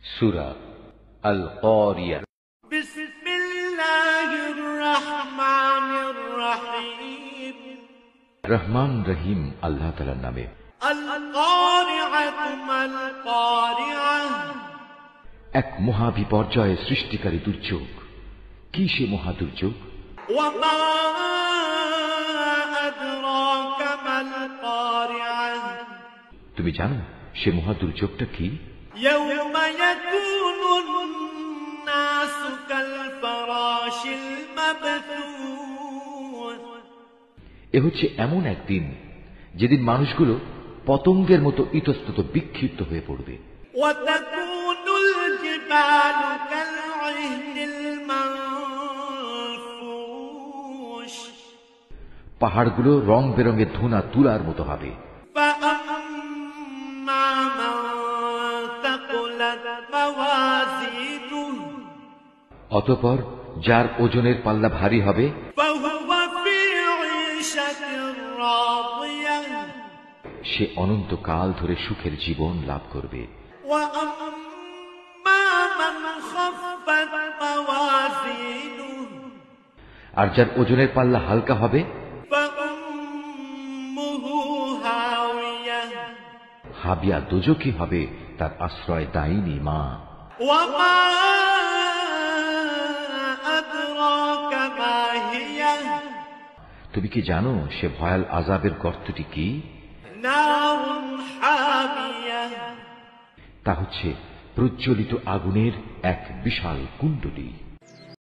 সূরা আল কারিয়া। বিসমিল্লাহির রহমানির রহিম। রহমান রহিম আল্লাহ তাআলার নামে। আল কারিআতু মাল কারিআহ। এক মহা বিপর্যয় সৃষ্টিকারী দুর্যোগ। কি সে মহা দুর্যোগ? ওয়া মা আদরাকা মাল কারিআহ। তুমি জানো সে মহা দুর্যোগটা কি? ইয়াউমা ইয়াকুনুন নাসু কাল ফারাশিল মাবথুস। এ হচ্ছে এমন একদিন যেদিন মানুষগুলো পতঙ্গের মতো ইতস্তত বিক্ষিপ্ত হয়ে পড়বে। ওয়া তাকুনুল জিবালু কালইহনিল মানফুশ। পাহাড়গুলো রং বেরঙের ধুনা তুলার মতো হবে। فأما من ثقلت موازينه অতঃপর যার ওজনের পাল্লা ভারী হবে فهو في عيشة راضية সে অনন্তকাল ধরে সুখের জীবন লাভ করবে। وأما من خفت موازينه আর যার ওজনের পাল্লা হালকা হবে فأمه هاوية হাবিয়া দোজখী হবে তার আশ্রয় দায়িনী মা। وما أدراك ما هي তুমি কি জানো সে ভয়াল আযাবের গর্তটি কি? نار حامية তা হচ্ছে প্রজ্বলিত আগুনের এক বিশাল কুণ্ডলী।